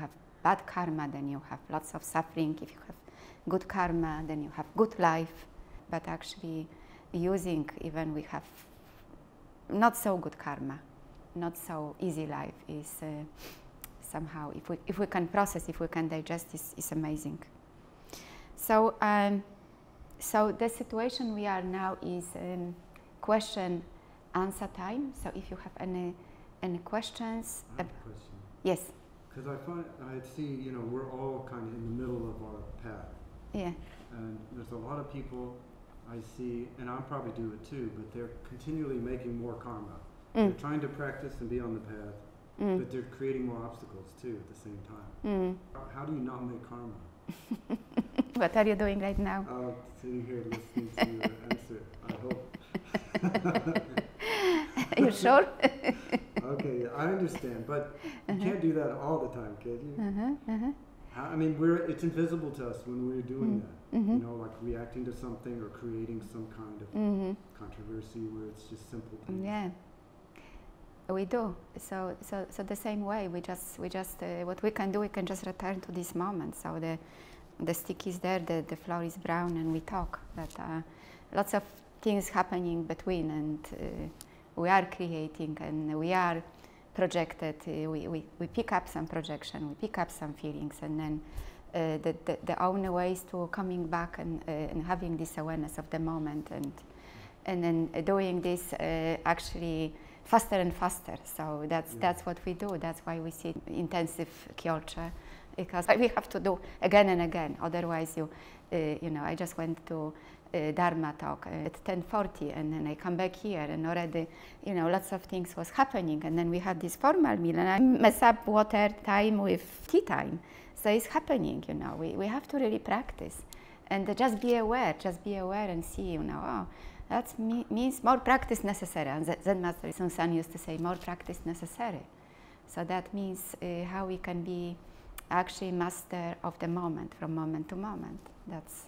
have bad karma, then you have lots of suffering. If you have good karma, then you have good life. But actually using, even we have not so good karma, not so easy life, is somehow, if we can process, if we can digest, is amazing. So, so the situation we are now is question answer time. So if you have any questions. I have a question. Yes. Because I see, you know, we're all kind of in the middle of our path. Yeah. And there's a lot of people I see, and I probably do it too, but they're continually making more karma. They're trying to practice and be on the path, but they're creating more obstacles too at the same time. How do you not make karma? What are you doing right now? Sitting here listening to your answer, I hope. You sure? Okay, I understand, but you can't do that all the time, can you? I mean, it's invisible to us when we're doing that. You know, like reacting to something or creating some kind of controversy where it's just simple things. Yeah, we do. So the same way, we just what we can do, we can just return to this moment. So the stick is there, the floor is brown, and we talk. But lots of things happening between, and we are creating, and we are projected. We pick up some projection, we pick up some feelings, and then the only ways to coming back and having this awareness of the moment, and then doing this actually faster and faster. So that's what we do. That's why we see intensive kyorche, because we have to do again and again. Otherwise, you know, I just went to Dharma talk at 10:40, and then I come back here, and already, you know, lots of things was happening, and then we had this formal meal, and I mess up water time with tea time. So it's happening, you know. We have to really practice, and just be aware and see, you know, oh, that means more practice necessary. And Zen Master Sun San used to say, more practice necessary. So that means how we can be actually master of the moment, from moment to moment. That's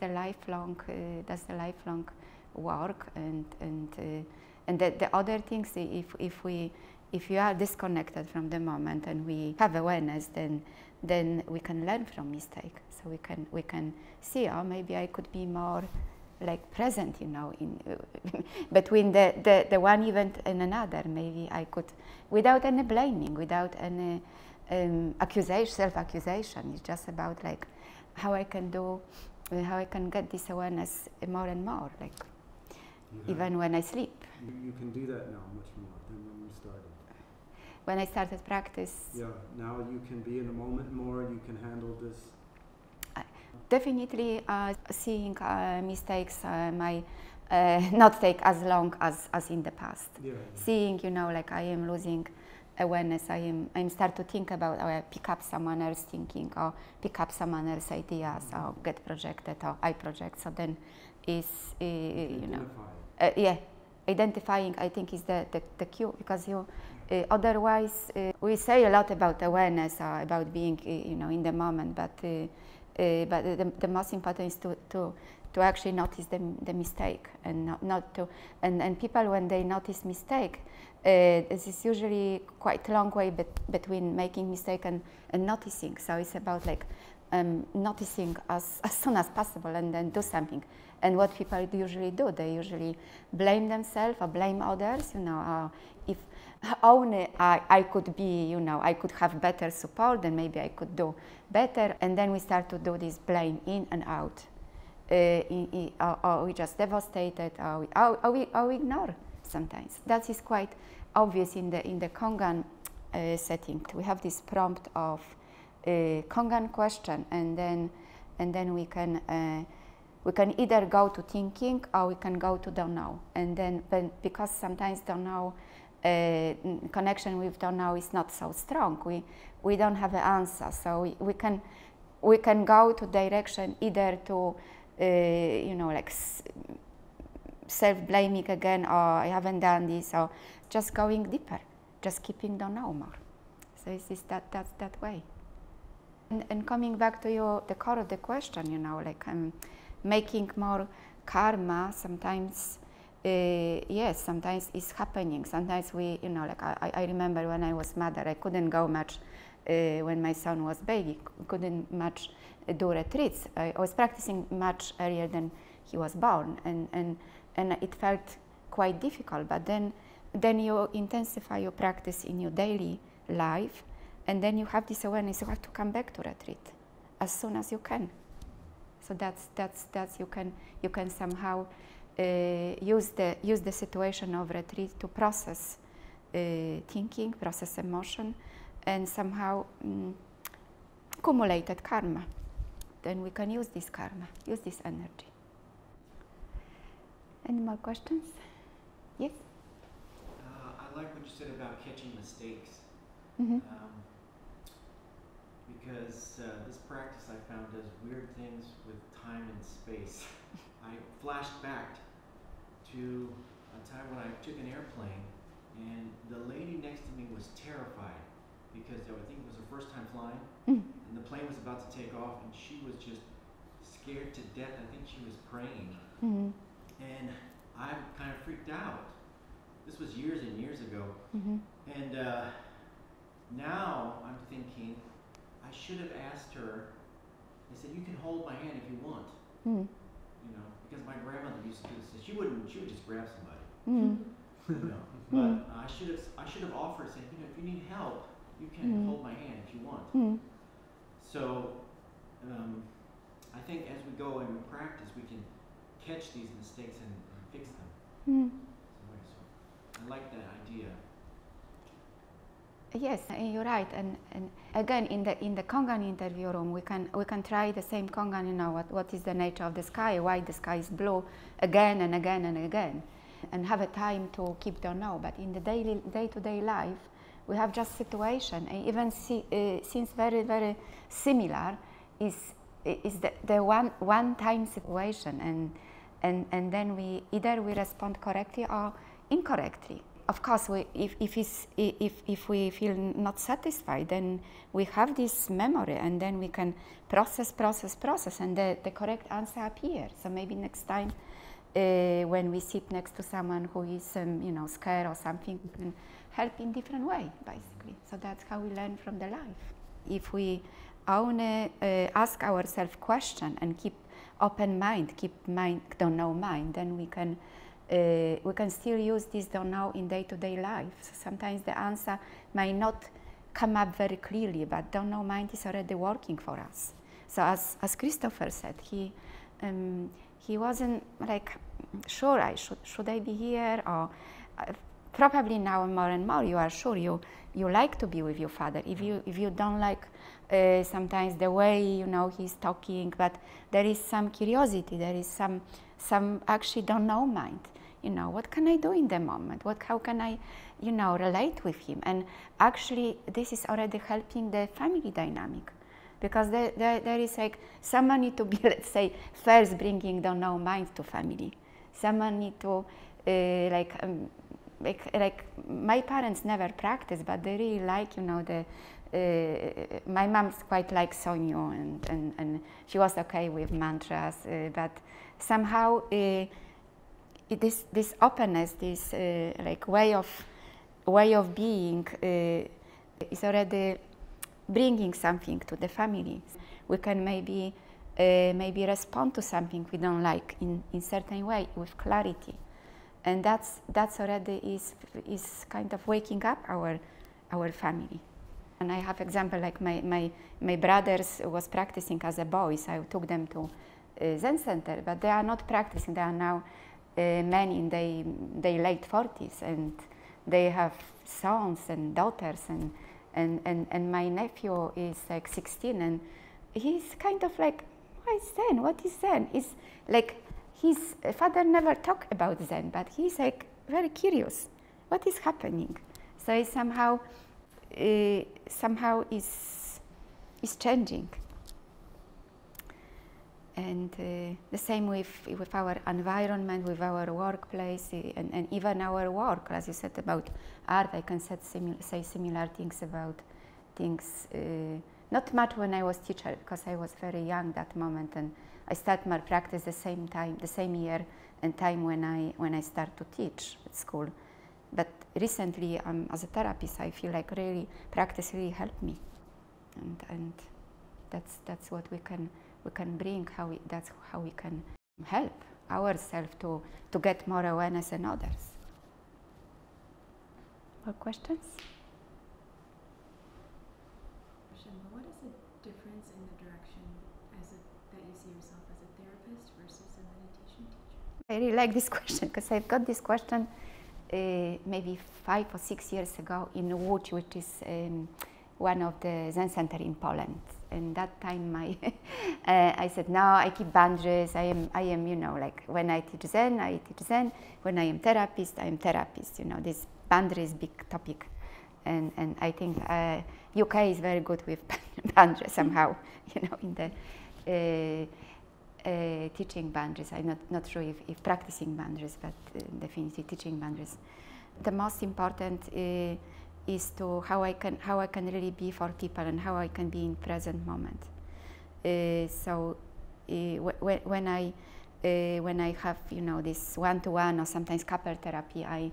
the lifelong work, and the other things, if you are disconnected from the moment and we have awareness, then we can learn from mistake. So we can see, oh, maybe I could be more like present, you know, in between the one event and another. Maybe I could, without any blaming, without any self-accusation. It's just about like how I can get this awareness more and more, like even when I sleep. You can do that now much more than when you started. When I started practice. Yeah, now you can be in the moment more. You can handle this. Definitely, seeing mistakes might not take as long as in the past. Yeah. Seeing, you know, like I am losing awareness, I'm start to think about, or I pick up someone else thinking, or pick up someone else ideas, or get projected, or I project. So then is you know, yeah, identifying, I think, is the cue, because you otherwise we say a lot about awareness, about being you know, in the moment, but the most important is to actually notice the mistake, and not to, and people, when they notice mistake, this is usually quite a long way between making mistake and noticing. So it's about like noticing as soon as possible, and then do something. And what people usually do, they usually blame themselves or blame others, you know, if only I could be, you know, I could have better support, then maybe I could do better. And then we start to do this blame in and out. Or we just devastated, or we ignore sometimes. That is quite obvious in the Kongan setting. We have this prompt of Kongan question, and then we can either go to thinking, or we can go to don't know. And then, because sometimes don't know, connection with don't know is not so strong, we don't have an answer. So we can go to direction either to you know, like self-blaming again, or I haven't done this, or just going deeper, just keeping don't know more. So it's that way. And coming back to the core of the question, you know, like making more karma, sometimes yes, sometimes it's happening. Sometimes we, you know, like I remember when I was mother, I couldn't go much when my son was baby, couldn't much do retreats. I was practicing much earlier than he was born, and it felt quite difficult. But then you intensify your practice in your daily life, and then you have this awareness. You have to come back to retreat as soon as you can. So that's you can somehow use the situation of retreat to process thinking, process emotion, and somehow accumulated karma. Then we can use this karma, use this energy. Any more questions? Yes? I like what you said about catching mistakes. Mm-hmm. Because this practice I found does weird things with time and space. I flashed back to a time when I took an airplane and the lady next to me was terrified because I think it was her first time flying, and the plane was about to take off and she was just scared to death. I think she was praying. And I kind of freaked out. This was years and years ago. And now I'm thinking, I should have asked her. I said, "You can hold my hand if you want." You know, because my grandmother used to do this. She would just grab somebody. You know, but I should have offered, saying, you know, if you need help, you can hold my hand if you want. So I think as we go and we practice, we can catch these mistakes and fix them. So I like that idea. Yes, you're right. And again, in the Kongan interview room, we can try the same Kongan. You know, what is the nature of the sky? Why the sky is blue? Again and again and again, and have a time to keep don't know. But in the day-to-day life, we have just situation, and even since very similar, is the one-time situation, and then we either respond correctly or incorrectly. Of course, if we feel not satisfied, then we have this memory, and then we can process, and the correct answer appears. So maybe next time, when we sit next to someone who is, you know, scared or something, we can help in different way, basically. So that's how we learn from the life. If we only ask ourselves question and keep open mind, don't know mind, then we can still use this don't know in day-to-day life. So sometimes the answer might not come up very clearly, but don't know mind is already working for us. So as Christopher said, he wasn't like sure should I be here, or probably now more and more you are sure you like to be with your father. If you don't like sometimes the way, you know, he's talking, but there is some curiosity, there is some actually don't know mind. You know, what can I do in the moment? How can I, you know, relate with him? And actually, this is already helping the family dynamic, because there is like someone need to be, let's say, first bringing don't know mind to family. Someone need to like my parents never practiced, but they really like, you know, my mom's quite like Sonyu, and she was okay with mantras, but somehow this openness, this like way of being is already bringing something to the family. We can maybe respond to something we don't like in certain way with clarity, and that's already is kind of waking up our family. And I have example like my brothers was practicing as a boys. I took them to Zen center, but they are not practicing. They are now men in their late 40s, and they have sons and daughters, and my nephew is like 16, and he's kind of like, why Zen? What is Zen? It's like his father never talked about Zen, but he's like very curious. What is happening? So it's somehow is changing. And the same with our environment, with our workplace, and even our work. As you said about art, I can say similar things about things. Not much when I was teacher, because I was very young that moment, and I started my practice the same year and time when I start to teach at school. But recently, as a therapist, I feel like really practice really helped me, and that's what we can bring. That's how we can help ourselves to get more awareness than others. More questions? What is the difference in the direction that you see yourself as a therapist versus a meditation teacher? I really like this question because I've got this question maybe 5 or 6 years ago in Łódź, which is one of the Zen center in Poland. And that time I said, no, I keep boundaries. I am, you know, like when I teach Zen, I teach Zen. When I am therapist, you know, this boundaries big topic. And I think UK is very good with boundaries somehow, you know, in the teaching boundaries. I'm not sure if practicing boundaries, but definitely teaching boundaries. The most important is to how I can really be for people and how I can be in present moment. So when I have, you know, this one-to-one or sometimes couple therapy, I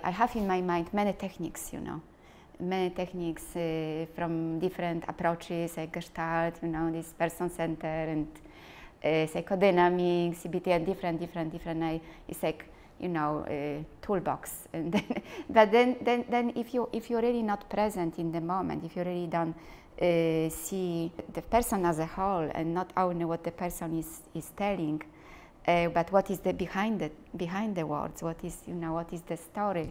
have in my mind many techniques, you know, many techniques from different approaches, like Gestalt, you know, this person-centered and psychodynamics, CBT, and different. It's like, you know, toolbox. And then, but then if you're really not present in the moment, if you really don't see the person as a whole and not only what the person is telling, but what is the behind the words, what is, you know, what is the story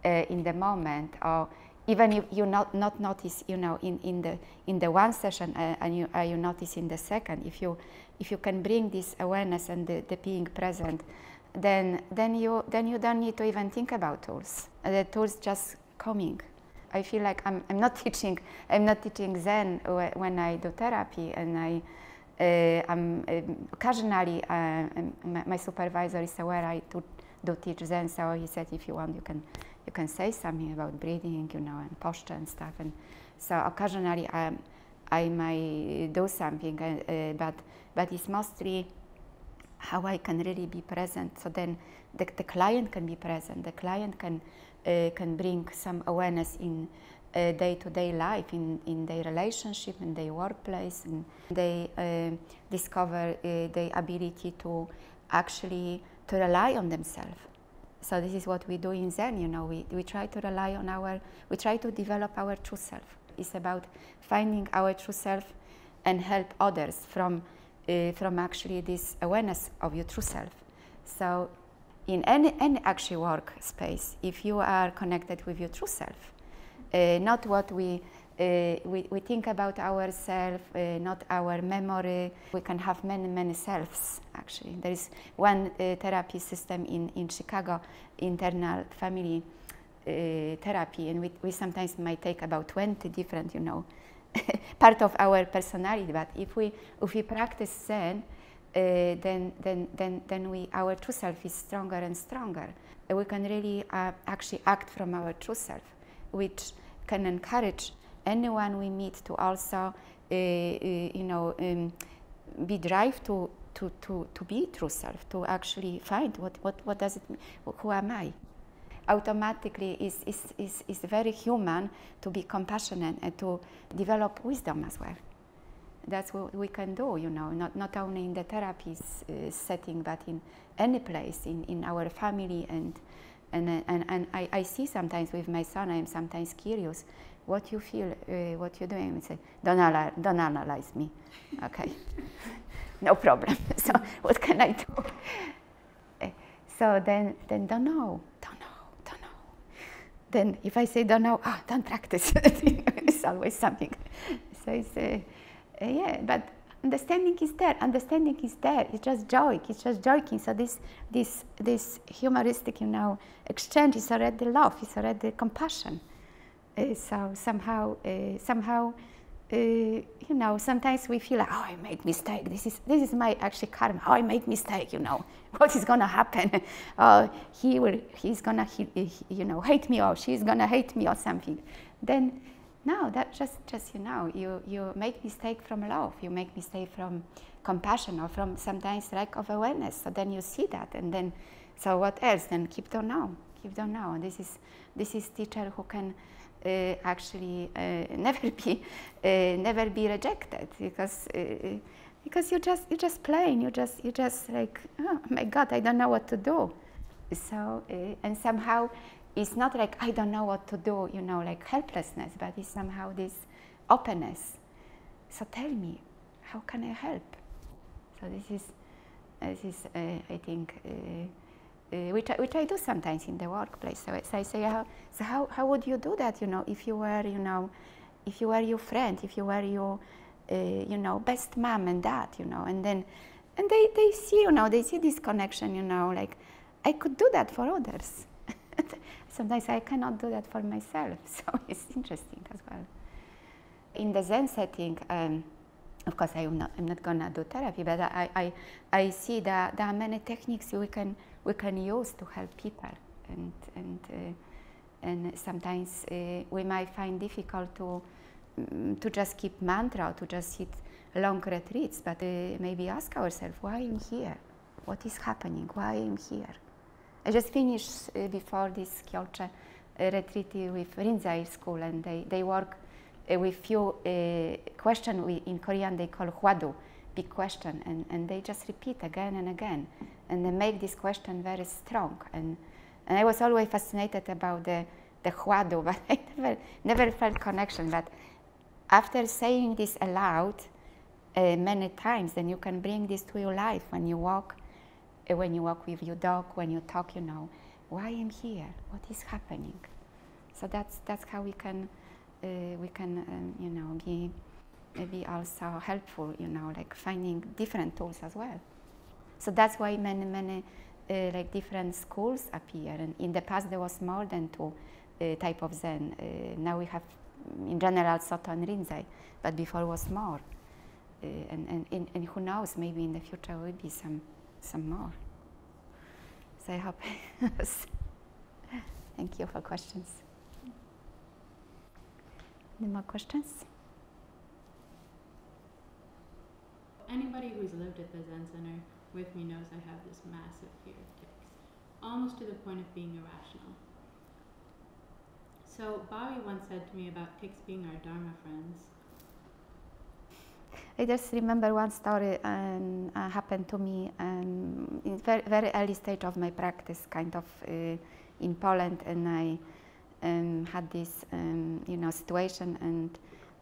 in the moment, or even if you not notice, you know, in the one session and you notice in the second, if you can bring this awareness and the being present, then you don't need to even think about tools. The tools just coming. I feel like I'm not teaching Zen when I do therapy, and I'm occasionally my supervisor is aware I do teach Zen, so he said, if you want, you can say something about breathing, you know, and posture and stuff. And so occasionally I might do something, but it's mostly how I can really be present. So then the client can be present. The client can bring some awareness in day-to-day life, in their relationship, in their workplace, and they discover the ability to actually to rely on themselves. So this is what we do in Zen, you know, we try to rely on we try to develop our true self. It's about finding our true self and help others from actually this awareness of your true self. So in any actually work space, if you are connected with your true self, not what we think about ourselves, not our memory. We can have many selves, actually. There is one therapy system in Chicago, internal family therapy, and we sometimes might take about 20 different, you know, part of our personality. But if we practice Zen, then our true self is stronger and stronger. We can really actually act from our true self, which can encourage anyone we meet to also, you know, be drive to be true self, to actually find what does it mean, who am I? Automatically is very human to be compassionate and to develop wisdom as well. That's what we can do, you know, not only in the therapy setting, but in any place, in our family, and I see sometimes with my son, I am sometimes curious, what you feel, what you're doing. We say, don't analyze me, okay, no problem. So what can I do? So then don't know. Then if I say don't know, don't practice. It's always something. So it's yeah, but understanding is there. It's just joy. It's just joking. So this humoristic, you know, exchange is already love. It's already compassion. So somehow, you know, sometimes we feel like, I made mistake. This is my actually karma. I made mistake. You know, what is gonna happen? He's gonna, you know, hate me, or she's gonna hate me, or something. Then No, that just you know, you make mistake from love, you make mistake from compassion, or from sometimes lack of awareness. So then you see that, and then, so what else? Then keep don't know. And this is teacher who can actually never be rejected, because you just playing, you just like, oh my God, I don't know what to do. So and somehow it's not like I don't know what to do, you know, like helplessness, but it's somehow this openness. So tell me, how can I help? So this is I think which I do sometimes in the workplace. So I say, how would you do that? You know, if you were your friend, if you were your best mom and dad, you know, and they see, you know, they see this connection, you know, like I could do that for others. Sometimes I cannot do that for myself, so it's interesting as well. In the Zen setting, of course, I'm not gonna do therapy, but I see that there are many techniques we can use to help people, and sometimes we might find difficult to just keep mantra, to just sit long retreats, but maybe ask ourselves, why I'm here? What is happening? Why I'm here? I just finished before this Kyolche retreat with Rinzai school, and they work with few questions in Korean they call hwadu, big question, and they just repeat again and again, and they make this question very strong. And I was always fascinated about the hwadu, but I never felt connection. But after saying this aloud many times, then you can bring this to your life when you walk with your dog, when you talk, you know, why I'm here, what is happening. So that's how we can you know, be also helpful, you know, like finding different tools as well. So that's why many like different schools appear. And in the past there was more than two type of Zen. Now we have in general Soto and Rinzai, but before was more. And who knows, maybe in the future will be some more. So I hope. Thank you for questions. Any more questions? Anybody who's lived at the Zen Center with me knows I have this massive fear of ticks, almost to the point of being irrational. So Bobby once said to me about ticks being our Dharma friends. I just remember one story happened to me in very, very early stage of my practice, kind of in Poland, and I had this situation, and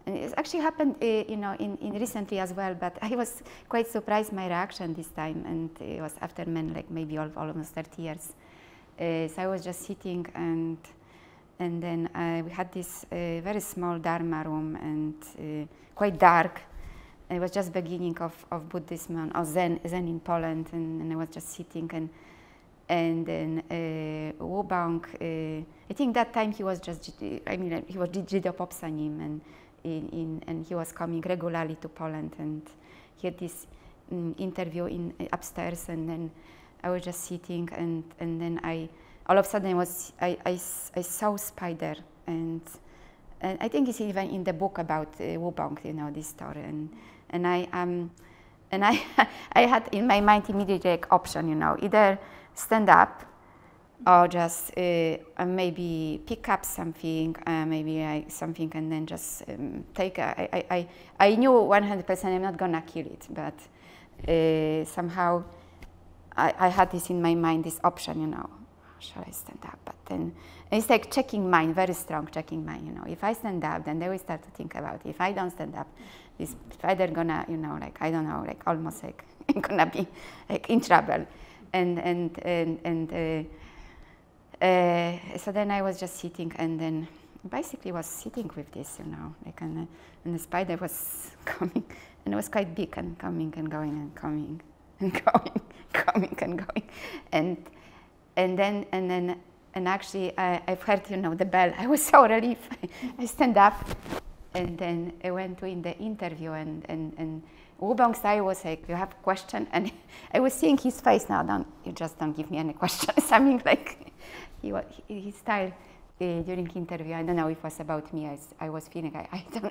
it actually happened in recently as well, but I was quite surprised my reaction this time, and it was after maybe almost 30 years. So I was just sitting, and then we had this very small Dharma room, and quite dark. It was just beginning of Buddhism or Zen in Poland, and I was just sitting, and then Wubong, I think that time he was just, he was JDPSN, and he was coming regularly to Poland, and he had this interview upstairs, and then I was just sitting, and then all of a sudden I saw spider, and I think it's even in the book about Wubong, you know, this story, and I had in my mind immediately like option, you know, either stand up or just maybe pick up something, maybe something, and then just take. I knew 100% I'm not gonna kill it, but somehow I had this in my mind, this option, you know, shall I stand up? But then it's like checking mind, very strong checking mind, you know. If I stand up, then they will start to think about it. If I don't stand up, this spider gonna, you know, like I don't know, like almost like gonna be like in trouble, and so then I was just sitting, and then basically was sitting with this, you know, like and the spider was coming, and it was quite big and coming and going and coming and going, coming and going, and actually I've heard, you know, the bell. I was so relieved. I stand up, and then I went to in the interview, and Wubong's eye was like, "You have a question?" And I was seeing his face now. You just don't give me any question. Something like his style. during interview, I don't know if it was about me, I was feeling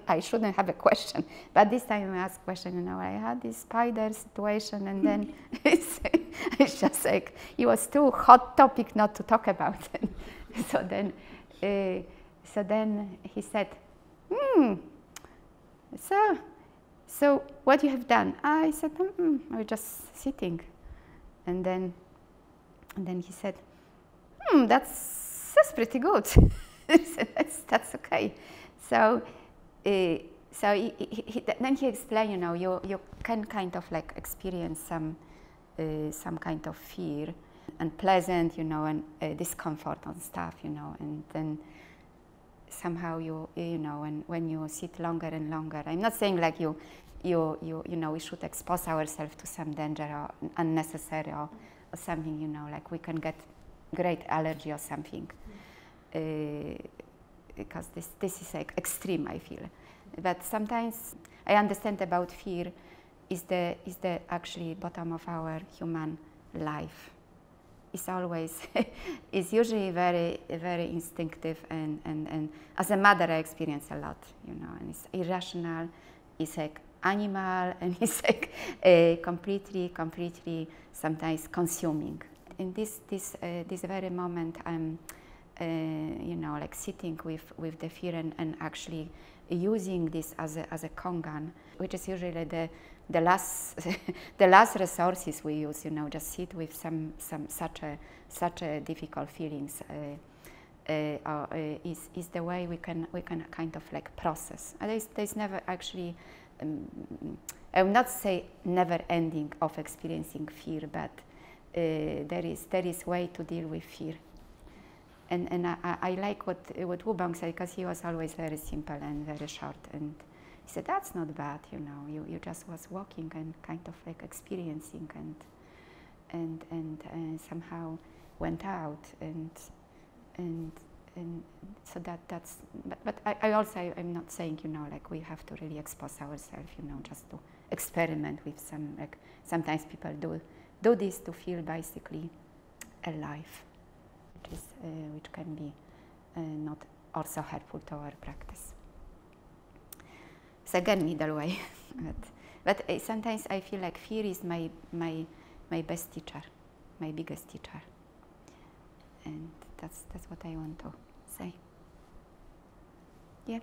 I shouldn't have a question, but this time I asked question, you know, I had this spider situation, and then it's just like, it was too hot topic not to talk about it. So then he said, so what you have done? I said, I was just sitting, and then he said, that's pretty good. that's okay. So then he explained, you know, you can kind of like experience some kind of fear and pleasant, you know, and discomfort and stuff, you know, and then somehow you know, and when you sit longer and longer, I'm not saying like you know, we should expose ourselves to some danger or unnecessary or something, you know, like we can get great allergy or something, because this is like extreme, I feel. But sometimes I understand about fear is the actually bottom of our human life. It's always, it's usually very instinctive, and as a mother I experience a lot, you know, and it's irrational, it's like animal, and it's like completely sometimes consuming. In this very moment, I'm, you know, like sitting with the fear and actually using this as a kongan, which is usually the last the last resources we use. You know, just sit with some such a difficult feelings. Is the way we can kind of like process. There's never actually. I will not say never ending of experiencing fear, but there is way to deal with fear. And I like what Wu Bang said, because he was always very simple and very short. And he said, that's not bad, you know, you just was walking and kind of like experiencing and somehow went out. And so that's, but I also, I'm not saying, you know, like we have to really expose ourselves, you know, just to experiment with some, like sometimes people do this to feel basically alive, which can be not also helpful to our practice. So again, middle way, but sometimes I feel like fear is my best teacher, my biggest teacher, and that's what I want to say. Yeah.